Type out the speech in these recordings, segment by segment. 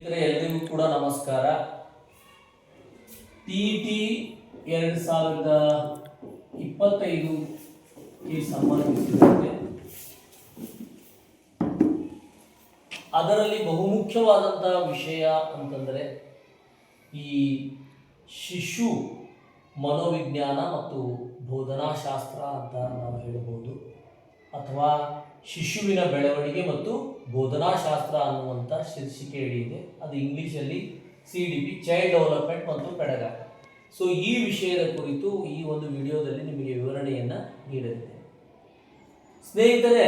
ಎಲ್ಲರಿಗೂ ಕೂಡ ನಮಸ್ಕಾರ. ಟಿಇಟಿ 2025ಗೆ ಸಂಬಂಧಿಸಿದಂತೆ ಅದರಲ್ಲಿ ಬಹುಮುಖ್ಯವಾದಂತಹ ವಿಷಯ ಅಂತಂದರೆ ಈ ಶಿಶು ಮನೋವಿಜ್ಞಾನ ಮತ್ತು ಬೋಧನಾಶಾಸ್ತ್ರ ಅಂತ ನಾವು ಹೇಳಬಹುದು, ಅಥವಾ ಶಿಶುವಿನ ಬೆಳವಣಿಗೆ ಮತ್ತು ಬೋಧನಾಶಾಸ್ತ್ರ ಅನ್ನುವಂಥ ಶೀರ್ಷಿಕೆ ಹಿಡಿಯಿದೆ. ಅದು ಇಂಗ್ಲೀಷಲ್ಲಿ CDP, ಚೈಲ್ಡ್ ಡೆವಲಪ್ಮೆಂಟ್ ಮತ್ತು ಪೆಡಗಾಗಿ. ಸೊ ಈ ವಿಷಯದ ಕುರಿತು ಈ ಒಂದು ವಿಡಿಯೋದಲ್ಲಿ ನಿಮಗೆ ವಿವರಣೆಯನ್ನು ನೀಡಲಿದೆ. ಸ್ನೇಹಿತರೆ,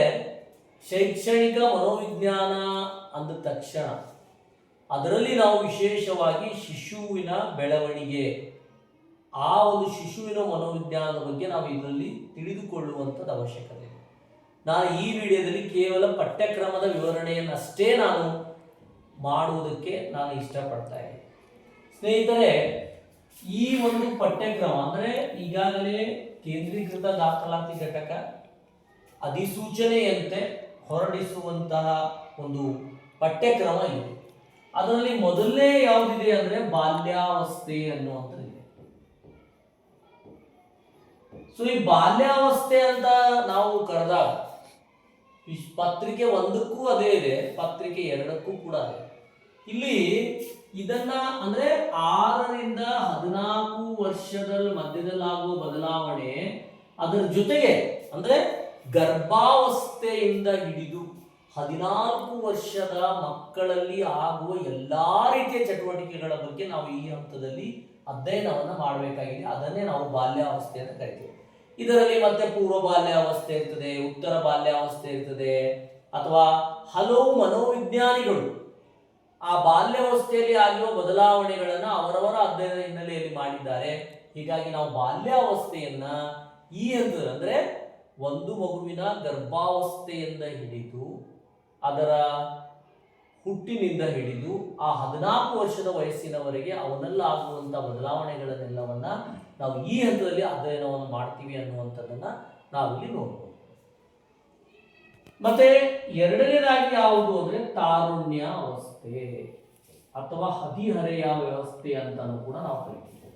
ಶೈಕ್ಷಣಿಕ ಮನೋವಿಜ್ಞಾನ ಅಂದ ತಕ್ಷಣ ಅದರಲ್ಲಿ ನಾವು ವಿಶೇಷವಾಗಿ ಶಿಶುವಿನ ಬೆಳವಣಿಗೆ, ಆ ಒಂದು ಶಿಶುವಿನ ಮನೋವಿಜ್ಞಾನದ ಬಗ್ಗೆ ನಾವು ಇದರಲ್ಲಿ ತಿಳಿದುಕೊಳ್ಳುವಂಥದ್ದು ಅವಶ್ಯಕತೆ ಇದೆ. ನಾನು ಈ ವಿಡಿಯೋದಲ್ಲಿ ಕೇವಲ ಪಠ್ಯಕ್ರಮದ ವಿವರಣೆಯನ್ನಷ್ಟೇ ನಾನು ಮಾಡುವುದಕ್ಕೆ ನಾನು ಇಷ್ಟಪಡ್ತಾ ಇದ್ದೀನಿ. ಸ್ನೇಹಿತರೆ, ಈ ಒಂದು ಪಠ್ಯಕ್ರಮ ಅಂದರೆ ಈಗಾಗಲೇ ಕೇಂದ್ರೀಕೃತ ದಾಖಲಾತಿ ಘಟಕ ಅಧಿಸೂಚನೆಯಂತೆ ಹೊರಡಿಸುವಂತಹ ಒಂದು ಪಠ್ಯಕ್ರಮ ಇದೆ. ಅದರಲ್ಲಿ ಮೊದಲನೇ ಯಾವುದಿದೆ ಅಂದರೆ ಬಾಲ್ಯಾವಸ್ಥೆ ಅನ್ನುವಂಥದ್ದು. ಸೊ ಈ ಬಾಲ್ಯಾವಸ್ಥೆ ಅಂತ ನಾವು ಕರೆದಾಗ ಪತ್ರಿಕೆ 1ಕ್ಕೂ ಅದೇ ಇದೆ, ಪತ್ರಿಕೆ 2ಕ್ಕೂ ಕೂಡ ಅದೇ. ಇಲ್ಲಿ ಇದನ್ನ ಅಂದ್ರೆ 6ರಿಂದ 14 ವರ್ಷದ ಮಧ್ಯದಲ್ಲಾಗುವ ಬದಲಾವಣೆ, ಅದರ ಜೊತೆಗೆ ಅಂದ್ರೆ ಗರ್ಭಾವಸ್ಥೆಯಿಂದ ಹಿಡಿದು 14 ವರ್ಷದ ಮಕ್ಕಳಲ್ಲಿ ಆಗುವ ಎಲ್ಲಾ ರೀತಿಯ ಚಟುವಟಿಕೆಗಳ ಬಗ್ಗೆ ನಾವು ಈ ಹಂತದಲ್ಲಿ ಅಧ್ಯಯನವನ್ನು ಮಾಡಬೇಕಾಗಿದೆ. ಅದನ್ನೇ ನಾವು ಬಾಲ್ಯಾವಸ್ಥೆ ಅಂತ ಕರಿತೀವಿ. ಇದರಲ್ಲಿ ಮತ್ತೆ ಪೂರ್ವ ಬಾಲ್ಯಾವಸ್ಥೆ ಇರ್ತದೆ, ಉತ್ತರ ಬಾಲ್ಯಾವಸ್ಥೆ ಇರ್ತದೆ, ಅಥವಾ ಹಲವು ಮನೋವಿಜ್ಞಾನಿಗಳು ಆ ಬಾಲ್ಯಾವಸ್ಥೆಯಲ್ಲಿ ಆಗಿರುವ ಬದಲಾವಣೆಗಳನ್ನು ಅವರವರ ಅಧ್ಯಯನದ ಹಿನ್ನೆಲೆಯಲ್ಲಿ ಮಾಡಿದ್ದಾರೆ. ಹೀಗಾಗಿ ನಾವು ಬಾಲ್ಯಾವಸ್ಥೆಯನ್ನ ಈ ಹಂತದ ಅಂದ್ರೆ ಒಂದು ಮಗುವಿನ ಗರ್ಭಾವಸ್ಥೆಯಿಂದ ಹಿಡಿದು ಅದರ ಹುಟ್ಟಿನಿಂದ ಹಿಡಿದು ಆ 14 ವರ್ಷದ ವಯಸ್ಸಿನವರೆಗೆ ಅವನಲ್ಲಾಗುವಂಥ ಬದಲಾವಣೆಗಳನ್ನೆಲ್ಲವನ್ನ ನಾವು ಈ ಹಂತದಲ್ಲಿ ಅಧ್ಯಯನವನ್ನು ಮಾಡ್ತೀವಿ ಅನ್ನುವಂಥದ್ದನ್ನ ನಾವಿಲ್ಲಿ ನೋಡ್ಬೋದು. ಮತ್ತೆ ಎರಡನೇದಾಗಿ ಯಾವುದು ಅಂದ್ರೆ ತಾರುಣ್ಯ ಅವಸ್ಥೆ ಅಥವಾ ಹದಿಹರೆಯ ವ್ಯವಸ್ಥೆ ಅಂತಾನು ಕೂಡ ನಾವು ಕರಿತೀವಿ.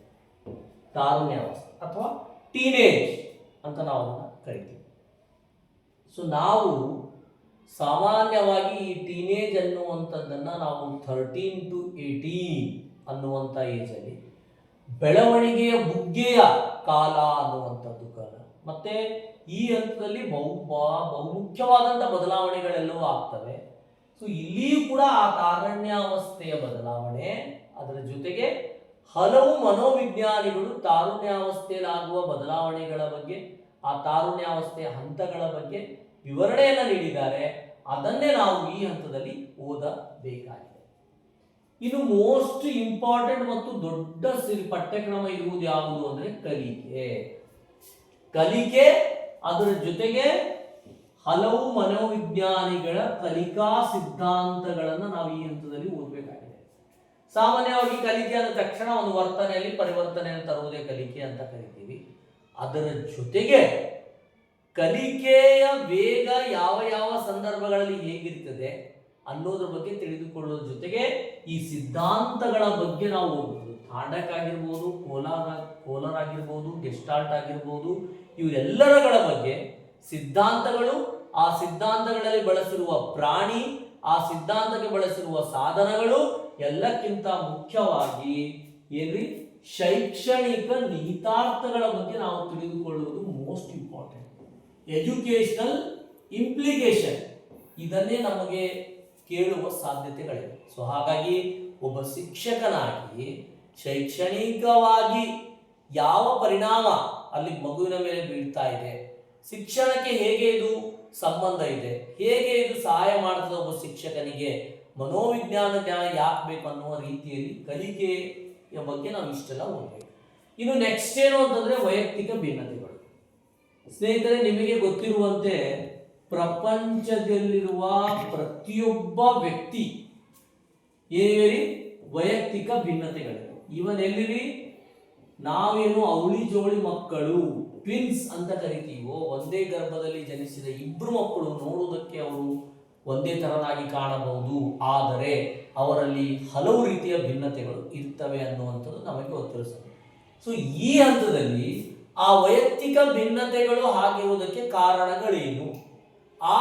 ತಾರುಣ್ಯ ಅವಸ್ಥೆ ಅಥವಾ ಟೀನೇಜ್ ಅಂತ ನಾವು ಅದನ್ನ ಕರಿತೀವಿ. ಸೊ ನಾವು ಸಾಮಾನ್ಯವಾಗಿ ಈ ಟೀನೇಜ್ ಅನ್ನುವಂಥದ್ದನ್ನು ನಾವು 13 to 18 ಅನ್ನುವಂಥ ಏಜಲ್ಲಿ ಬೆಳವಣಿಗೆಯ ಬುಗ್ಗೆಯ ಕಾಲ ಅನ್ನುವಂಥದ್ದು ಕಾಲ. ಮತ್ತೆ ಈ ಹಂತದಲ್ಲಿ ಬಹುಮುಖ್ಯವಾದಂಥ ಬದಲಾವಣೆಗಳೆಲ್ಲವೂ ಆಗ್ತವೆ. ಸೊ ಇಲ್ಲಿಯೂ ಕೂಡ ಆ ತಾರುಣ್ಯಾವಸ್ಥೆಯ ಬದಲಾವಣೆ, ಅದರ ಜೊತೆಗೆ ಹಲವು ಮನೋವಿಜ್ಞಾನಿಗಳು ತಾರುಣ್ಯಾವಸ್ಥೆಯಲ್ಲಿ ಆಗುವ ಬದಲಾವಣೆಗಳ ಬಗ್ಗೆ, ಆ ತಾರುಣ್ಯಾವಸ್ಥೆಯ ಹಂತಗಳ ಬಗ್ಗೆ ವಿವರಣೆಯನ್ನು ನೀಡಿದ್ದಾರೆ. ಅದನ್ನೇ ನಾವು ಈ ಹಂತದಲ್ಲಿ ಓದಬೇಕಾಗಿದೆ. ಇನ್ನು ಮೋಸ್ಟ್ ಇಂಪಾರ್ಟೆಂಟ್ ಮತ್ತು ದೊಡ್ಡ ಪಠ್ಯಕ್ರಮ ಇರುವುದು ಯಾವುದು ಅಂದ್ರೆ ಕಲಿಕೆ, ಅದರ ಜೊತೆಗೆ ಹಲವು ಮನೋವಿಜ್ಞಾನಿಗಳ ಕಲಿಕಾ ಸಿದ್ಧಾಂತಗಳನ್ನು ನಾವು ಈ ಹಂತದಲ್ಲಿ ಓದಬೇಕಾಗಿದೆ. ಸಾಮಾನ್ಯವಾಗಿ ಕಲಿಕೆ ಆದ ತಕ್ಷಣ ಒಂದು ವರ್ತನೆಯಲ್ಲಿ ಪರಿವರ್ತನೆಯನ್ನು ತರುವುದೇ ಕಲಿಕೆ ಅಂತ ಕರಿತೀವಿ. ಅದರ ಜೊತೆಗೆ ಕಲಿಕೆಯ ವೇಗ ಯಾವ ಯಾವ ಸಂದರ್ಭಗಳಲ್ಲಿ ಹೇಗಿರ್ತದೆ ಅನ್ನೋದ್ರ ಬಗ್ಗೆ ತಿಳಿದುಕೊಳ್ಳೋದ್ರ ಜೊತೆಗೆ ಈ ಸಿದ್ಧಾಂತಗಳ ಬಗ್ಗೆ ನಾವು ಓದಬಹುದು. ತಾಂಡಕ್ ಆಗಿರ್ಬೋದು, ಕೋಲಾರ್ ಆಗಿರ್ಬೋದು, ಗೆಸ್ಟಾಲ್ಟ್ ಆಗಿರ್ಬೋದು, ಇವೆಲ್ಲರಗಳ ಬಗ್ಗೆ ಸಿದ್ಧಾಂತಗಳು, ಆ ಸಿದ್ಧಾಂತಗಳಲ್ಲಿ ಬಳಸಿರುವ ಪ್ರಾಣಿ, ಆ ಸಿದ್ಧಾಂತಕ್ಕೆ ಬಳಸಿರುವ ಸಾಧನಗಳು, ಎಲ್ಲಕ್ಕಿಂತ ಮುಖ್ಯವಾಗಿ ಏನ್ರಿ ಶೈಕ್ಷಣಿಕ ನಿಹಿತಾರ್ಥಗಳ ಬಗ್ಗೆ ನಾವು ತಿಳಿದುಕೊಳ್ಳುವುದು ಮೋಸ್ಟ್ ಇಂಪಾರ್ಟೆಂಟ್. ಎಜುಕೇಶನಲ್ ಇಂಪ್ಲಿಕೇಶನ್, ಇದನ್ನೇ ನಮಗೆ ಕೇಳುವ ಸಾಧ್ಯತೆಗಳಿವೆ. ಸೊ ಹಾಗಾಗಿ ಒಬ್ಬ ಶಿಕ್ಷಕನಾಗಿ ಶೈಕ್ಷಣಿಕವಾಗಿ ಯಾವ ಪರಿಣಾಮ ಅಲ್ಲಿ ಮಗುವಿನ ಮೇಲೆ ಬೀಳ್ತಾ ಇದೆ, ಶಿಕ್ಷಣಕ್ಕೆ ಹೇಗೆ ಇದು ಸಂಬಂಧ ಇದೆ, ಹೇಗೆ ಇದು ಸಹಾಯ ಮಾಡ್ತದೆ ಒಬ್ಬ ಶಿಕ್ಷಕನಿಗೆ, ಮನೋವಿಜ್ಞಾನ ಜ್ಞಾನ ಯಾಕೆ ಬೇಕು ಅನ್ನುವ ರೀತಿಯಲ್ಲಿ ಕಲಿಕೆಯ ಬಗ್ಗೆ ನಾವು ಇಷ್ಟೆಲ್ಲ ಓದಬೇಕು. ಇನ್ನು ನೆಕ್ಸ್ಟ್ ಏನು ಅಂತಂದ್ರೆ ವೈಯಕ್ತಿಕ ಭಿನ್ನತೆಗಳು. ಸ್ನೇಹಿತರೆ, ನಿಮಗೆ ಗೊತ್ತಿರುವಂತೆ ಪ್ರಪಂಚದಲ್ಲಿರುವ ಪ್ರತಿಯೊಬ್ಬ ವ್ಯಕ್ತಿ ಏನೇಳಿ ವೈಯಕ್ತಿಕ ಭಿನ್ನತೆಗಳಿವೆ. ಇವನ್ ಎಲ್ಲಿರಿ ನಾವೇನು ಅವಳಿ ಜೋಳಿ ಮಕ್ಕಳು ಟ್ವಿನ್ಸ್ ಅಂತ ಕರಿತೀವೋ, ಒಂದೇ ಗರ್ಭದಲ್ಲಿ ಜನಿಸಿದ ಇಬ್ಬರು ಮಕ್ಕಳು ನೋಡುವುದಕ್ಕೆ ಅವರು ಒಂದೇ ತರನಾಗಿ ಕಾಣಬಹುದು, ಆದರೆ ಅವರಲ್ಲಿ ಹಲವು ರೀತಿಯ ಭಿನ್ನತೆಗಳು ಇರ್ತವೆ ಅನ್ನುವಂಥದ್ದು ನಮಗೆ ಗೊತ್ತಿರುತ್ತದೆ. ಸೊ ಈ ಹಂತದಲ್ಲಿ ಆ ವೈಯಕ್ತಿಕ ಭಿನ್ನತೆಗಳು ಆಗಿರುವುದಕ್ಕೆ ಕಾರಣಗಳೇನು, ಆ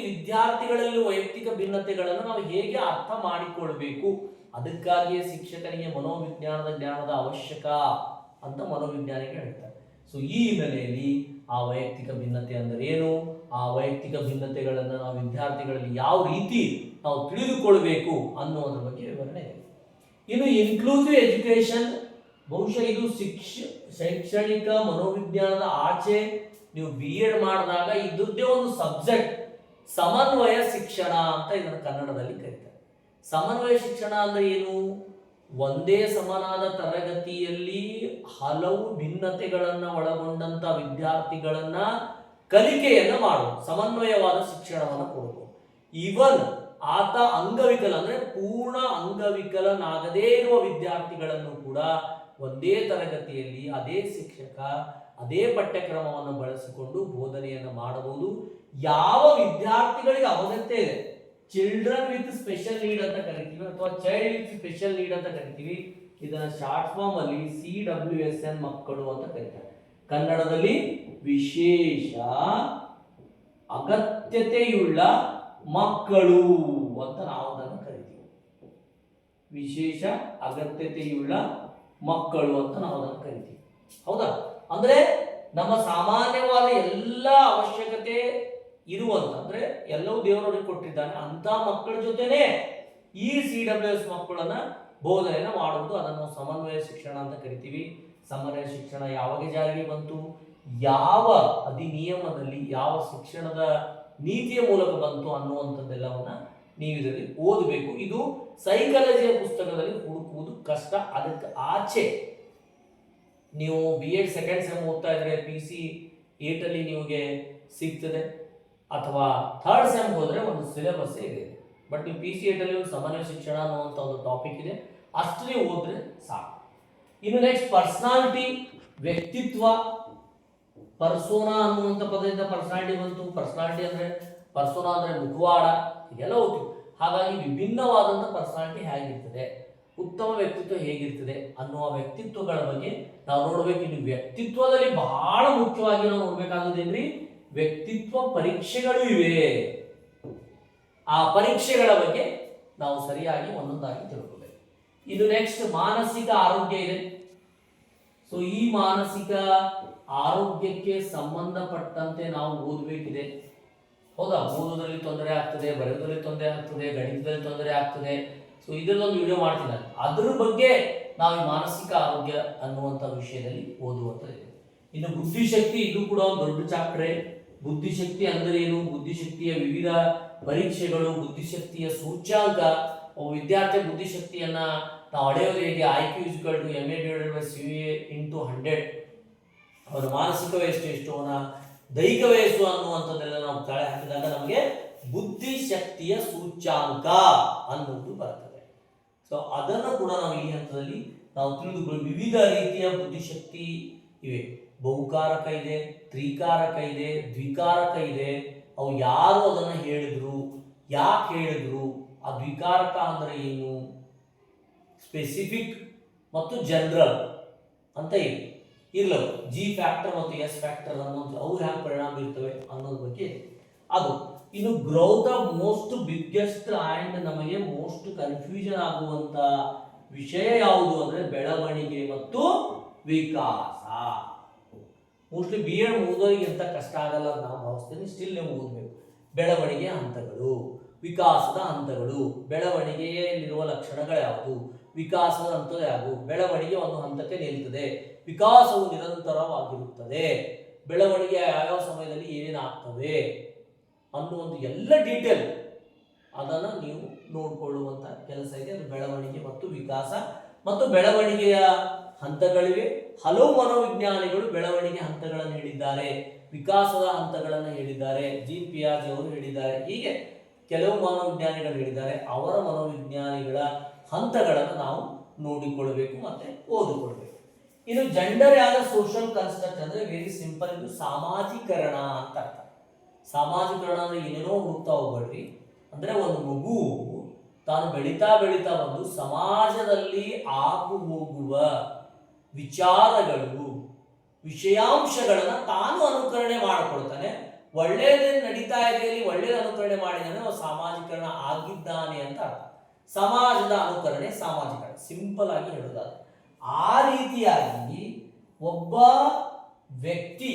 ವಿದ್ಯಾರ್ಥಿಗಳಲ್ಲಿ ವೈಯಕ್ತಿಕ ಭಿನ್ನತೆಗಳನ್ನು ನಾವು ಹೇಗೆ ಅರ್ಥ ಮಾಡಿಕೊಳ್ಬೇಕು, ಅದಕ್ಕಾಗಿಯೇ ಶಿಕ್ಷಕನಿಗೆ ಮನೋವಿಜ್ಞಾನದ ಜ್ಞಾನದ ಅವಶ್ಯಕ ಅಂತ ಮನೋವಿಜ್ಞಾನಿಗಳು ಹೇಳ್ತಾರೆ. ಸೊ ಈ ಹಿನ್ನೆಲೆಯಲ್ಲಿ ಆ ವೈಯಕ್ತಿಕ ಭಿನ್ನತೆ ಅಂದರೆ ಏನು, ಆ ವೈಯಕ್ತಿಕ ಭಿನ್ನತೆಗಳನ್ನು ನಾವು ವಿದ್ಯಾರ್ಥಿಗಳಲ್ಲಿ ಯಾವ ರೀತಿ ನಾವು ತಿಳಿದುಕೊಳ್ಬೇಕು ಅನ್ನೋದ್ರ ಬಗ್ಗೆ ವಿವರಣೆ ಇದೆ. ಇನ್ನು ಇನ್ಕ್ಲೂಸಿವ್ ಎಜುಕೇಶನ್, ಬಹುಶಃ ಇದು ಶೈಕ್ಷಣಿಕ ಮನೋವಿಜ್ಞಾನದ ಆಚೆ ನೀವು BEd ಮಾಡಿದಾಗ ಇದ್ರದ್ದೇ ಒಂದು ಸಬ್ಜೆಕ್ಟ್ ಸಮನ್ವಯ ಶಿಕ್ಷಣ ಅಂತ ಇದನ್ನು ಕನ್ನಡದಲ್ಲಿ ಕರೀತಾರೆ. ಸಮನ್ವಯ ಶಿಕ್ಷಣ ಅಂದ್ರೆ ಏನು, ಒಂದೇ ಸಮನಾದ ತರಗತಿಯಲ್ಲಿ ಹಲವು ಭಿನ್ನತೆಗಳನ್ನ ಒಳಗೊಂಡಂತ ವಿದ್ಯಾರ್ಥಿಗಳನ್ನ ಕಲಿಕೆಯನ್ನ ಮಾಡುವುದು, ಸಮನ್ವಯವಾದ ಶಿಕ್ಷಣವನ್ನು ಕೊಡುವುದು. ಈವನ್ ಆತ ಅಂಗವಿಕಲ ಅಂದ್ರೆ ಪೂರ್ಣ ಅಂಗವಿಕಲನಾಗದೇ ಇರುವ ವಿದ್ಯಾರ್ಥಿಗಳನ್ನು ಕೂಡ ಒಂದೇ ತರಗತಿಯಲ್ಲಿ ಅದೇ ಶಿಕ್ಷಕ ಅದೇ ಪಠ್ಯಕ್ರಮವನ್ನು ಬಳಸಿಕೊಂಡು ಬೋಧನೆಯನ್ನು ಮಾಡಬಹುದು. ಯಾವ ವಿದ್ಯಾರ್ಥಿಗಳಿಗೆ ಅವಶ್ಯಕತೆ ಇದೆ, ಚಿಲ್ಡ್ರನ್ ವಿತ್ ಸ್ಪೆಷಲ್ ನೀಡ್ ಅಂತ ಕರಿತೀವಿ ಅಥವಾ ಚೈಲ್ಡ್ ವಿತ್ ಸ್ಪೆಷಲ್ ನೀಡ್ ಅಂತ ಕರಿತೀವಿ, ಇದನ್ನ ಶಾರ್ಟ್ ಫಾರ್ಮ್ ಅಲ್ಲಿ CWSN ಮಕ್ಕಳು ಅಂತ ಕರೀತಾರೆ. ಕನ್ನಡದಲ್ಲಿ ವಿಶೇಷ ಅಗತ್ಯತೆಯುಳ್ಳ ಮಕ್ಕಳು ಅಂತ ನಾವು ಅದನ್ನು ಕರಿತೀವಿ. ವಿಶೇಷ ಅಗತ್ಯತೆಯುಳ್ಳ ಮಕ್ಕಳು ಅಂತ ನಾವು ಅದನ್ನು ಕರಿತೀವಿ. ಹೌದಾ? ಅಂದ್ರೆ ನಮ್ಮ ಸಾಮಾನ್ಯವಾದ ಎಲ್ಲ ಅವಶ್ಯಕತೆ ಇರುವಂತ, ಅಂದ್ರೆ ಎಲ್ಲವೂ ದೇವರೊಳಗೆ ಕೊಟ್ಟಿದ್ದಾನೆ ಅಂತ ಮಕ್ಕಳ ಜೊತೆನೆ ಈ CWS ಮಕ್ಕಳನ್ನ ಬೋಧನೆಯನ್ನ ಮಾಡುವುದು, ಅದನ್ನು ಸಮನ್ವಯ ಶಿಕ್ಷಣ ಅಂತ ಕರಿತೀವಿ. ಸಮನ್ವಯ ಶಿಕ್ಷಣ ಯಾವಾಗ ಜಾರಿಗೆ ಬಂತು, ಯಾವ ಅಧಿನಿಯಮದಲ್ಲಿ, ಯಾವ ಶಿಕ್ಷಣದ ನೀತಿಯ ಮೂಲಕ ಬಂತು ಅನ್ನುವಂಥದ್ದೆಲ್ಲವನ್ನ ನೀವು ಇದರಲ್ಲಿ ಓದಬೇಕು. ಇದು ಸೈಕಾಲಜಿಯ ಪುಸ್ತಕದಲ್ಲಿ ಹುಡುಕುವುದು ಕಷ್ಟ. ಅದಕ್ಕೆ ಆಚೆ ನೀವು BEd ಸೆಕೆಂಡ್ ಸೆಮ್ ಓದ್ತಾ ಇದ್ರೆ PC 8 ಅಲ್ಲಿ ನಿಮಗೆ ಸಿಗ್ತದೆ, ಅಥವಾ ಥರ್ಡ್ ಸೆಮ್ ಹೋದ್ರೆ ಒಂದು ಸಿಲೆಬಸ್ ಇದೆ. ಬಟ್ ನೀವು PC 8 ಅಲ್ಲಿ ಒಂದು ಸಮನ್ವಯ ಶಿಕ್ಷಣ ಅನ್ನುವಂಥ ಒಂದು ಟಾಪಿಕ್ ಇದೆ, ಅಷ್ಟು ನೀವು ಓದಿದ್ರೆ ಸಾಕು. ಇನ್ನು ನೆಕ್ಸ್ಟ್ ಪರ್ಸನಾಲಿಟಿ, ವ್ಯಕ್ತಿತ್ವ. ಪರ್ಸೋನಾ ಅನ್ನುವಂಥ ಪದದಿಂದ ಪರ್ಸನಾಲಿಟಿ ಬಂತು. ಪರ್ಸನಾಲಿಟಿ ಅಂದ್ರೆ ಪರ್ಸೋನಾ ಅಂದ್ರೆ ಮುಖವಾಡ, ಇದೆಲ್ಲ ಓದ್ತೀವಿ. ಹಾಗಾಗಿ ವಿಭಿನ್ನವಾದಂಥ ಪರ್ಸನಾಲಿಟಿ ಹೇಗಿರ್ತದೆ, ಉತ್ತಮ ವ್ಯಕ್ತಿತ್ವ ಹೇಗಿರ್ತದೆ ಅನ್ನುವ ವ್ಯಕ್ತಿತ್ವಗಳ ಬಗ್ಗೆ ನಾವು ನೋಡಬೇಕು. ಇನ್ನು ವ್ಯಕ್ತಿತ್ವದಲ್ಲಿ ಬಹಳ ಮುಖ್ಯವಾಗಿ ನಾವು ನೋಡ್ಬೇಕಾಗೋದೇನ್ರಿ, ವ್ಯಕ್ತಿತ್ವ ಪರೀಕ್ಷೆಗಳು ಇವೆ. ಆ ಪರೀಕ್ಷೆಗಳ ಬಗ್ಗೆ ನಾವು ಸರಿಯಾಗಿ ಒಂದೊಂದಾಗಿ ತಿಳ್ಕೋಬೇಕು. ಇನ್ನು ನೆಕ್ಸ್ಟ್ ಮಾನಸಿಕ ಆರೋಗ್ಯ ಇದೆ. ಸೊ ಈ ಮಾನಸಿಕ ಆರೋಗ್ಯಕ್ಕೆ ಸಂಬಂಧಪಟ್ಟಂತೆ ನಾವು ಓದಬೇಕಿದೆ. ಹೌದಾ? ಓದೋದ್ರಲ್ಲಿ ತೊಂದರೆ ಆಗ್ತದೆ, ಬರೆಯೋದ್ರಲ್ಲಿ ತೊಂದರೆ ಆಗ್ತದೆ, ಗಣಿತದಲ್ಲಿ ತೊಂದರೆ ಆಗ್ತದೆ. ಸೊ ಇದರಲ್ಲೊಂದು ವಿಡಿಯೋ ಮಾಡ್ತೀನಿ, ಅದ್ರ ಬಗ್ಗೆ ನಾವು ಈ ಮಾನಸಿಕ ಆರೋಗ್ಯ ಅನ್ನುವಂಥ ವಿಷಯದಲ್ಲಿ ಓದುವಂಥದ್ದು. ಇನ್ನು ಬುದ್ಧಿಶಕ್ತಿ, ಇದು ಕೂಡ ಒಂದು ದೊಡ್ಡ ಚಾಪ್ಟ್ರೆ. ಬುದ್ಧಿಶಕ್ತಿ ಅಂದ್ರೆ ಏನು, ಬುದ್ಧಿಶಕ್ತಿಯ ವಿವಿಧ ಪರೀಕ್ಷೆಗಳು, ಬುದ್ಧಿಶಕ್ತಿಯ ಸೂಚ್ಯಾಂಕ, ವಿದ್ಯಾರ್ಥಿ ಬುದ್ಧಿಶಕ್ತಿಯನ್ನ ನಾವು ಅಳೆಯೋದು ಹೇಗೆ, IQ MA/CA × 100, ಅವನ ಮಾನಸಿಕ ವಯಸ್ಸು ಎಷ್ಟು, ಅವನ ದೈಹಿಕ ವಯಸ್ಸು ಅನ್ನುವಂಥದ್ದೆಲ್ಲ ನಾವು ತಾಳೆ ಹಾಕಿದಾಗ ನಮಗೆ ಬುದ್ಧಿಶಕ್ತಿಯ ಸೂಚ್ಯಾಂಕ ಅನ್ನುವುದು ಬರ್ತದೆ. ಸೊ ಅದನ್ನು ಕೂಡ ನಾವು ಈ ಹಂತದಲ್ಲಿ ನಾವು ತಿಳಿದುಕೊಳ್ಳಿ. ವಿವಿಧ ರೀತಿಯ ಬುದ್ಧಿಶಕ್ತಿ ಇವೆ. ಬಹುಕಾರಕ ಇದೆ, ತ್ರಿಕಾರಕ ಇದೆ, ದ್ವಿಕಾರಕ ಇದೆ. ಅವು ಯಾರು ಅದನ್ನು ಹೇಳಿದ್ರು, ಯಾಕೆ ಹೇಳಿದ್ರು, ಆ ದ್ವಿಕಾರಕ ಅಂದ್ರೆ ಏನು, ಸ್ಪೆಸಿಫಿಕ್ ಮತ್ತು ಜನರಲ್ ಅಂತ ಇದೆ. ಇರ್ಲವು G ಫ್ಯಾಕ್ಟರ್ ಮತ್ತು S ಫ್ಯಾಕ್ಟರ್ ಅನ್ನೋದು ಅವು ಹ್ಯಾಂಗೆ ಪರಿಣಾಮ ಬೀರ್ತವೆ ಅನ್ನೋದ್ರ ಬಗ್ಗೆ ಅದು. ಇನ್ನು growth of most biggest and ನಮಗೆ ಮೋಸ್ಟ್ ಕನ್ಫ್ಯೂಷನ್ ಆಗುವಂತ ವಿಷಯ ಯಾವುದು ಅಂದ್ರೆ ಬೆಳವಣಿಗೆ ಮತ್ತು ವಿಕಾಸ. ಮೋಸ್ಟ್ಲಿ BEd ಓದೋರಿಗೆ ಎಂತ ಕಷ್ಟ ಆಗಲ್ಲ ಅಂತ ನಾವು ಭಾವಿಸ್ತೀನಿ. ಸ್ಟಿಲ್ ನೀವು ಓದಬೇಕು. ಬೆಳವಣಿಗೆ ಹಂತಗಳು, ವಿಕಾಸದ ಹಂತಗಳು, ಬೆಳವಣಿಗೆಯಲ್ಲಿರುವ ಲಕ್ಷಣಗಳು ಯಾವುದು, ವಿಕಾಸದ ಹಂತ ಯಾವುದು, ಬೆಳವಣಿಗೆ ಒಂದು ಹಂತಕ್ಕೆ ನಿಲ್ತದೆ, ವಿಕಾಸವು ನಿರಂತರವಾಗಿರುತ್ತದೆ, ಬೆಳವಣಿಗೆ ಯಾವ್ಯಾವ ಸಮಯದಲ್ಲಿ ಏನೇನಾಗ್ತವೆ ಅನ್ನುವಂಥ ಎಲ್ಲ ಡೀಟೇಲ್ ಅದನ್ನು ನೀವು ನೋಡಿಕೊಳ್ಳುವಂಥ ಕೆಲಸ ಇದೆ. ಅದು ಬೆಳವಣಿಗೆ ಮತ್ತು ವಿಕಾಸ. ಮತ್ತು ಬೆಳವಣಿಗೆಯ ಹಂತಗಳಿವೆ. ಹಲವು ಮನೋವಿಜ್ಞಾನಿಗಳು ಬೆಳವಣಿಗೆ ಹಂತಗಳನ್ನು ಹೇಳಿದ್ದಾರೆ, ವಿಕಾಸದ ಹಂತಗಳನ್ನು ಹೇಳಿದ್ದಾರೆ, Jean Piaget ಅವರು ಹೇಳಿದ್ದಾರೆ. ಹೀಗೆ ಕೆಲವು ಮನೋವಿಜ್ಞಾನಿಗಳು ಹೇಳಿದ್ದಾರೆ. ಅವರ ಮನೋವಿಜ್ಞಾನಿಗಳ ಹಂತಗಳನ್ನು ನಾವು ನೋಡಿಕೊಳ್ಬೇಕು ಮತ್ತೆ ಓದಿಕೊಳ್ಬೇಕು. ಇನ್ನು ಜೆಂಡರ್ ಆದ ಸೋಷಿಯಲ್ ಕನ್ಸ್ಟ್ರಕ್ಟ್ ಅಂದ್ರೆ ವೆರಿ ಸಿಂಪಲ್, ಇದು ಸಾಮಾಜೀಕರಣ ಅಂತ ಅರ್ಥ. ಸಾಮಾಜೀಕರಣ ಅಂದ್ರೆ ಏನೇನೋ ಹುಡುಕ್ತಾ ಹೋಗ್ಬೇಡ್ರಿ. ಅಂದರೆ ಒಂದು ಮಗು ತಾನು ಬೆಳೀತಾ ಬೆಳೀತಾ ಬಂದು ಸಮಾಜದಲ್ಲಿ ಆಗು ಹೋಗುವ ವಿಚಾರಗಳು ವಿಷಯಾಂಶಗಳನ್ನು ತಾನು ಅನುಕರಣೆ ಮಾಡಿಕೊಳ್ತಾನೆ. ಒಳ್ಳೆಯದೇ ನಡೀತಾ ಇದೆಯಲ್ಲಿ ಒಳ್ಳೆಯದು ಅನುಕರಣೆ ಮಾಡಿದಾನೆ, ಅವನು ಸಾಮಾಜಿಕರಣ ಆಗಿದ್ದಾನೆ ಅಂತ ಅರ್ಥ. ಸಮಾಜದ ಅನುಕರಣೆ ಸಾಮಾಜಿಕರಣ, ಸಿಂಪಲ್ ಆಗಿ ಹೇಳೋದಾದ್ರೆ. ಆ ರೀತಿಯಾಗಿ ಒಬ್ಬ ವ್ಯಕ್ತಿ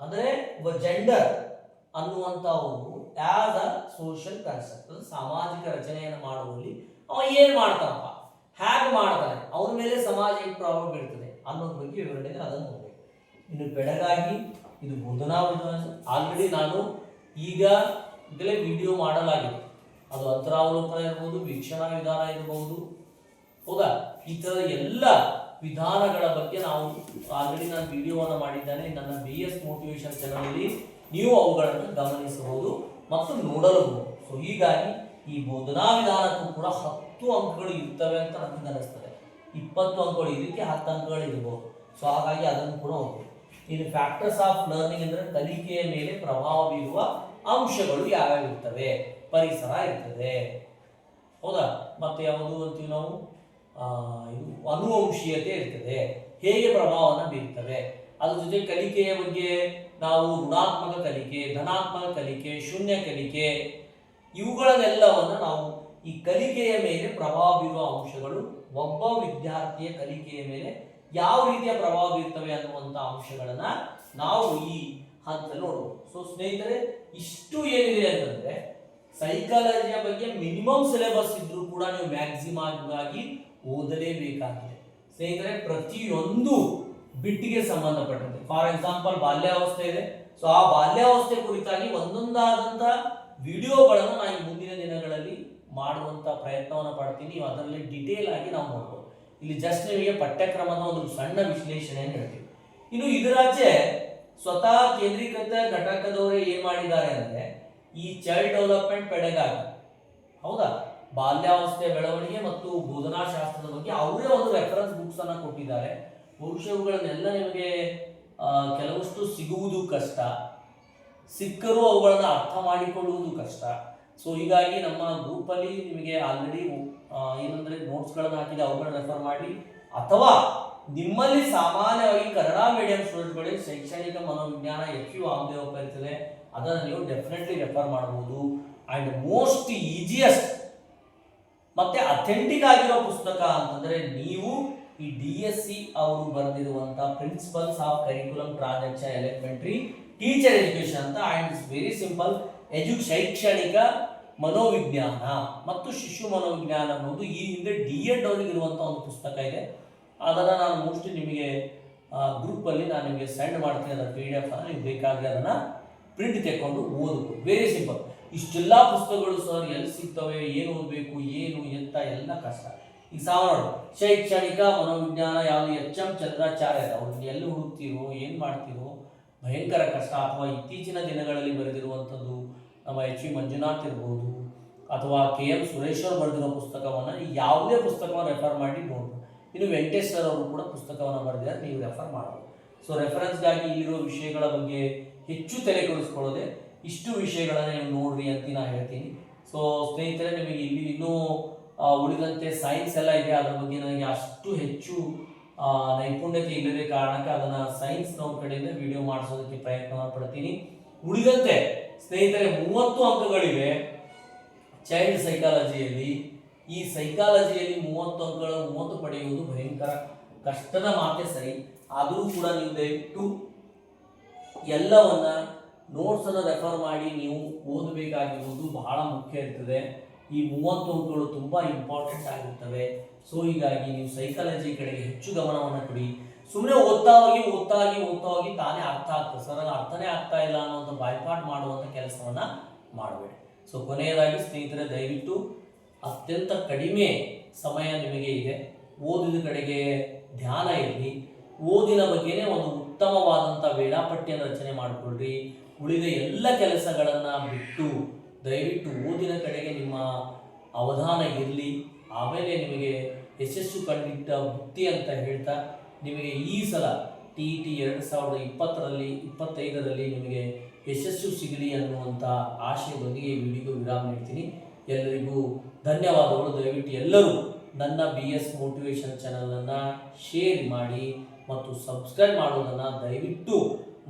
ಅಂದರೆ ಒಬ್ಬ ಜೆಂಡರ್ ಅನ್ನುವಂಥವರು ಆಸ್ ಅ ಸೋಷಿಯಲ್ ಕನ್ಸೆಪ್ಟ್, ಸಾಮಾಜಿಕ ರಚನೆಯನ್ನು ಮಾಡುವಲ್ಲಿ ಅವ ಏನು ಮಾಡ್ತಾನಪ್ಪ, ಹೇಗೆ ಮಾಡ್ತಾನೆ, ಅವನ ಮೇಲೆ ಸಮಾಜ ಏನು ಪ್ರಭಾವ ಬೀಳ್ತದೆ ಅನ್ನೋದ್ರ ಬಗ್ಗೆ ವಿವರಣೆ ಇದೆ, ಅದನ್ನು ನೋಡಬೇಕು. ಇನ್ನು ಬೆಳಗಾಗಿ ಇದು ಬೋಧನಾ ವಿಧಾನ. ಆಲ್ರೆಡಿ ನಾನು ಈಗಲೇ ವಿಡಿಯೋ ಮಾಡಲಾಗಿದೆ. ಅದು ಅಂತರಾವಲೋಕನ ಇರ್ಬೋದು, ವೀಕ್ಷಣಾ ವಿಧಾನ ಇರಬಹುದು, ಹೌದಾ, ಈ ಥರದ ಎಲ್ಲ ವಿಧಾನಗಳ ಬಗ್ಗೆ ನಾವು ಆಲ್ರೆಡಿ ನಾನು ವಿಡಿಯೋವನ್ನು ಮಾಡಿದ್ದೇನೆ. ನನ್ನ BS ಮೋಟಿವೇಶನ್ ಚಾನಲಲ್ಲಿ ನೀವು ಅವುಗಳನ್ನು ಗಮನಿಸಬಹುದು ಮತ್ತು ನೋಡಲಬಹುದು. ಸೊ ಹೀಗಾಗಿ ಈ ಬೋಧನಾ ವಿಧಾನಕ್ಕೂ ಕೂಡ 10 ಅಂಕಗಳು ಇರ್ತವೆ ಅಂತ ನನಗೆ ಅನಿಸ್ತದೆ. 20 ಅಂಕಗಳು ಇದಕ್ಕೆ 10 ಅಂಕಗಳು ಇರ್ಬೋದು. ಸೊ ಹಾಗಾಗಿ ಅದನ್ನು ಕೂಡ ಹೋಗ್ಬೋದು. ಇನ್ನು ಫ್ಯಾಕ್ಟರ್ಸ್ ಆಫ್ ಲರ್ನಿಂಗ್ ಅಂದರೆ ಕಲಿಕೆಯ ಮೇಲೆ ಪ್ರಭಾವ ಬೀರುವ ಅಂಶಗಳು ಯಾವ್ಯಾವ ಇರ್ತವೆ. ಪರಿಸರ ಇರ್ತದೆ, ಹೌದಾ, ಮತ್ತೆ ಯಾವುದು ಅಂತೀವಿ ನಾವು, ಇದು ಅನುವಂಶೀಯತೆ ಇರ್ತದೆ, ಹೇಗೆ ಪ್ರಭಾವವನ್ನು ಬೀರ್ತವೆ. ಅದ್ರ ಜೊತೆ ಕಲಿಕೆಯ ಬಗ್ಗೆ ನಾವು ಋಣಾತ್ಮಕ ಕಲಿಕೆ, ಧನಾತ್ಮಕ ಕಲಿಕೆ, ಶೂನ್ಯ ಕಲಿಕೆ, ಇವುಗಳನ್ನೆಲ್ಲವನ್ನು ನಾವು ಈ ಕಲಿಕೆಯ ಮೇಲೆ ಪ್ರಭಾವ ಬೀರುವ ಅಂಶಗಳು, ಒಬ್ಬ ವಿದ್ಯಾರ್ಥಿಯ ಕಲಿಕೆಯ ಮೇಲೆ ಯಾವ ರೀತಿಯ ಪ್ರಭಾವ ಬೀರ್ತವೆ ಅನ್ನುವಂಥ ಅಂಶಗಳನ್ನ ನಾವು ಈ ಹಂತದಲ್ಲಿ ನೋಡ್ಬೋದು. ಸೊ ಸ್ನೇಹಿತರೆ, ಇಷ್ಟು ಏನಿದೆ ಅಂತಂದ್ರೆ ಸೈಕಾಲಜಿಯ ಬಗ್ಗೆ ಮಿನಿಮಮ್ ಸಿಲೆಬಸ್ ಇದ್ರೂ ಕೂಡ ನೀವು ಮ್ಯಾಕ್ಸಿಮಮ್ ಆಗಿ ಓದಲೇಬೇಕಾಗಿದೆ ಸ್ನೇಹಿತರೆ. ಪ್ರತಿಯೊಂದು ಬಿಟ್ಟಿಗೆ ಸಂಬಂಧಪಟ್ಟಂತೆ, ಫಾರ್ ಎಕ್ಸಾಂಪಲ್ ಬಾಲ್ಯಾವಸ್ಥೆ ಇದೆ. ಸೊ ಆ ಬಾಲ್ಯಾವಸ್ಥೆ ಕುರಿತಾಗಿ ಒಂದೊಂದಾದಂಥ ವಿಡಿಯೋಗಳನ್ನು ನಾನು ಮುಂದಿನ ದಿನಗಳಲ್ಲಿ ಮಾಡುವಂಥ ಪ್ರಯತ್ನವನ್ನು ಪಡ್ತೀನಿ. ನೀವು ಅದರಲ್ಲಿ ಡಿಟೇಲ್ ಆಗಿ ನಾವು ನೋಡ್ಬೋದು. ಇಲ್ಲಿ ಜಸ್ಟ್ ನಿಮಗೆ ಪಠ್ಯಕ್ರಮದ ಒಂದು ಸಣ್ಣ ವಿಶ್ಲೇಷಣೆಯನ್ನು ಹೇಳ್ತೀವಿ. ಇನ್ನು ಇದರಾಚೆ ಸ್ವತಃ ಕೇಂದ್ರೀಕೃತ ಘಟಕದವರೇ ಏನ್ ಮಾಡಿದ್ದಾರೆ ಅಂದ್ರೆ ಈ ಚೈಲ್ಡ್ ಡೆವಲಪ್ಮೆಂಟ್ ಪೆಡಗಾಗಿ, ಹೌದಾ, ಬಾಲ್ಯಾವಸ್ಥೆ ಬೆಳವಣಿಗೆ ಮತ್ತು ಬೋಧನಾಶಾಸ್ತ್ರದ ಬಗ್ಗೆ ಅವರೇ ಒಂದು ರೆಫರೆನ್ಸ್ ಬುಕ್ಸ್ ಅನ್ನ ಕೊಟ್ಟಿದ್ದಾರೆ. ಬಹುಶಃ ಇವುಗಳನ್ನೆಲ್ಲ ನಿಮಗೆ ಕೆಲವಷ್ಟು ಸಿಗುವುದು ಕಷ್ಟ, ಸಿಕ್ಕರೂ ಅವುಗಳನ್ನು ಅರ್ಥ ಮಾಡಿಕೊಳ್ಳುವುದು ಕಷ್ಟ. ಸೊ ಹೀಗಾಗಿ ನಮ್ಮ ಗ್ರೂಪಲ್ಲಿ ನಿಮಗೆ ಆಲ್ರೆಡಿ ಏನಂದ್ರೆ ನೋಟ್ಸ್ಗಳನ್ನು ಹಾಕಿದೆ, ಅವುಗಳನ್ನ ರೆಫರ್ ಮಾಡಿ. ಅಥವಾ ನಿಮ್ಮಲ್ಲಿ ಸಾಮಾನ್ಯವಾಗಿ ಕನ್ನಡ ಮೀಡಿಯಂ ಸ್ಟೂಡೆಂಟ್ಗಳಿಗೆ ಶೈಕ್ಷಣಿಕ ಮನೋವಿಜ್ಞಾನ FU ಆಮ್ದೇವಪ್ಪ ಇರ್ತದೆ, ಅದನ್ನು ನೀವು ಡೆಫಿನೆಟ್ಲಿ ರೆಫರ್ ಮಾಡಬಹುದು. ಅಂಡ್ ಮೋಸ್ಟ್ ಈಸಿಯೆಸ್ಟ್ ಮತ್ತೆ ಅಥೆಂಟಿಕ್ ಆಗಿರೋ ಪುಸ್ತಕ ಅಂತಂದ್ರೆ ನೀವು ಈ DSC ಅವರು ಬರೆದಿರುವಂತ principles of curriculum transaction elementary teacher education ಅಂತ. And it's very simple. ಶೈಕ್ಷಣಿಕ ಮನೋವಿಜ್ಞಾನ ಮತ್ತು ಶಿಶು ಮನೋವಿಜ್ಞಾನ ಅನ್ನೋದು ಈ ಹಿಂದೆ D.Ed ಅವರಿಗೆ ಇರುವಂತಹ ಒಂದು ಪುಸ್ತಕ ಇದೆ. ಅದನ್ನು ನಾನು ಮೋಸ್ಟ್ಲಿ ನಿಮಗೆ ಗ್ರೂಪಲ್ಲಿ ನಾನು ನಿಮಗೆ ಸೆಂಡ್ ಮಾಡ್ತೀನಿ. ಅದರ PDF ನೀವು ಬೇಕಾದರೆ ಅದನ್ನು ಪ್ರಿಂಟ್ ತೆಕ್ಕೊಂಡು ಓದಬಹುದು. Very simple. ಇಷ್ಟೆಲ್ಲ ಪುಸ್ತಕಗಳು ಸರ್ ಎಲ್ಲಿ ಸಿಗ್ತವೆ, ಏನು ಓದಬೇಕು, ಏನು ಎತ್ತ, ಎಲ್ಲ ಕಷ್ಟ. ಈಗ ಸಾವಿರ ಶೈಕ್ಷಣಿಕ ಮನೋವಿಜ್ಞಾನ ಯಾವುದು HM ಚಂದ್ರಾಚಾರ್ಯ ಅವ್ರನ್ನ ಎಲ್ಲಿ ಹುಡುಕ್ತಿರೋ, ಏನು ಮಾಡ್ತಿರೋ, ಭಯಂಕರ ಕಷ್ಟ. ಅಥವಾ ಇತ್ತೀಚಿನ ದಿನಗಳಲ್ಲಿ ಬರೆದಿರುವಂಥದ್ದು ನಮ್ಮ HV ಮಂಜುನಾಥ್ ಇರ್ಬೋದು, ಅಥವಾ KM ಸುರೇಶ್ ಅವರು ಬರೆದಿರೋ ಪುಸ್ತಕವನ್ನು ಯಾವುದೇ ಪುಸ್ತಕವನ್ನು ರೆಫರ್ ಮಾಡಿ ನೋಡ್ಬೋದು. ಇನ್ನು ವೆಂಕಟೇಶ್ ಸರ್ ಅವರು ಕೂಡ ಪುಸ್ತಕವನ್ನು ಬರೆದಿದ್ದಾರೆ, ನೀವು ರೆಫರ್ ಮಾಡಬಹುದು. ಸೊ ರೆಫರೆನ್ಸ್ಗಾಗಿ ಇಲ್ಲಿರೋ ವಿಷಯಗಳ ಬಗ್ಗೆ ಹೆಚ್ಚು ತಲೆ ಕೆಡಿಸ್ಕೊಳ್ಳೋದೆ, ಇಷ್ಟು ವಿಷಯಗಳನ್ನು ನೀವು ನೋಡ್ರಿ ಅಂತ ನಾನು ಹೇಳ್ತೀನಿ. ಸೊ ಸ್ನೇಹಿತರೆ, ನಿಮಗೆ ಇಲ್ಲಿ ಇನ್ನೂ ಉಳಿದಂತೆ ಸೈನ್ಸ್ ಎಲ್ಲ ಇದೆ, ಅದರ ಬಗ್ಗೆ ನನಗೆ ಅಷ್ಟು ಹೆಚ್ಚು ನೈಪುಣ್ಯತೆ ಇಲ್ಲದೆ ಕಾರಣಕ್ಕೆ ಅದನ್ನು ಸೈನ್ಸ್ ನಮ್ಮ ಕಡೆಯಿಂದ ವಿಡಿಯೋ ಮಾಡಿಸೋದಕ್ಕೆ ಪ್ರಯತ್ನ ಪಡ್ತೀನಿ. ಉಳಿದಂತೆ ಸ್ನೇಹಿತರೆ 30 ಅಂಕಗಳಿವೆ ಚೈಲ್ಡ್ ಸೈಕಾಲಜಿಯಲ್ಲಿ. ಈ ಸೈಕಾಲಜಿಯಲ್ಲಿ 30 ಅಂಕಗಳು 30 ಪಡೆಯುವುದು ಭಯಂಕರ ಕಷ್ಟದ ಮಾತೆ ಸರಿ. ಆದರೂ ಕೂಡ ನೀವು ದಯವಿಟ್ಟು ಎಲ್ಲವನ್ನ ನೋಟ್ಸ್ ಅನ್ನು ರೆಫರ್ ಮಾಡಿ ನೀವು ಓದಬೇಕಾಗಿರುವುದು ಬಹಳ ಮುಖ್ಯ ಇರ್ತದೆ. ಈ 30 ಅಂಕಗಳು ತುಂಬ ಇಂಪಾರ್ಟೆಂಟ್ ಆಗಿರ್ತವೆ. ಸೊ ಹೀಗಾಗಿ ನೀವು ಸೈಕಾಲಜಿ ಕಡೆಗೆ ಹೆಚ್ಚು ಗಮನವನ್ನು ಕೊಡಿ. ಸುಮ್ಮನೆ ಓದ್ತಾ ಹೋಗಿ ತಾನೇ ಅರ್ಥ ಆಗ್ತದೆ, ಸರ್ ಅರ್ಥನೇ ಆಗ್ತಾ ಇಲ್ಲ ಅನ್ನೋಂಥ ಬಾಯ್ಪಾಟ್ ಮಾಡುವಂಥ ಕೆಲಸವನ್ನ ಮಾಡಬೇಡಿ. ಸೊ ಕೊನೆಯದಾಗಿ ಸ್ನೇಹಿತರೆ, ದಯವಿಟ್ಟು ಅತ್ಯಂತ ಕಡಿಮೆ ಸಮಯ ನಿಮಗೆ ಇದೆ, ಓದಿನ ಕಡೆಗೆ ಧ್ಯಾನ ಇರಲಿ. ಓದಿನ ಬಗ್ಗೆನೇ ಒಂದು ಉತ್ತಮವಾದಂಥ ವೇಳಾಪಟ್ಟಿಯನ್ನು ರಚನೆ ಮಾಡಿಕೊಳ್ಳ್ರಿ. ಉಳಿದ ಎಲ್ಲ ಕೆಲಸಗಳನ್ನು ಬಿಟ್ಟು ದಯವಿಟ್ಟು ಓದಿನ ಕಡೆಗೆ ನಿಮ್ಮ ಅವಧಾನ ಇರಲಿ. ಆಮೇಲೆ ನಿಮಗೆ ಯಶಸ್ಸು ಕಂಡಿದ್ದ ಬುತ್ತಿ ಅಂತ ಹೇಳ್ತಾ ನಿಮಗೆ ಈ ಸಲ TET 2025ರಲ್ಲಿ ನಿಮಗೆ ಯಶಸ್ಸು ಸಿಗಲಿ ಅನ್ನುವಂಥ ಆಶಯದೊಂದಿಗೆ ಈ ವಿಡಿಯೋಗೆ ವಿರಾಮ ನೀಡ್ತೀನಿ. ಎಲ್ಲರಿಗೂ ಧನ್ಯವಾದಗಳು. ದಯವಿಟ್ಟು ಎಲ್ಲರೂ ನನ್ನ BS ಮೋಟಿವೇಶನ್ ಚಾನಲನ್ನು ಶೇರ್ ಮಾಡಿ ಮತ್ತು ಸಬ್ಸ್ಕ್ರೈಬ್ ಮಾಡೋದನ್ನು ದಯವಿಟ್ಟು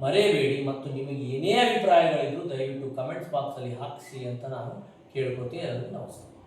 ಮರೆಯಬೇಡಿ. ಮತ್ತು ನಿಮಗೆ ಏನೇ ಅಭಿಪ್ರಾಯಗಳಿದ್ರು ದಯವಿಟ್ಟು ಕಮೆಂಟ್ಸ್ ಬಾಕ್ಸಲ್ಲಿ ಹಾಕಿಸಿ ಅಂತ ನಾನು ಕೇಳ್ಕೊತೀನಿ. ಎಲ್ಲರಿಗೂ ನಮಸ್ಕಾರ.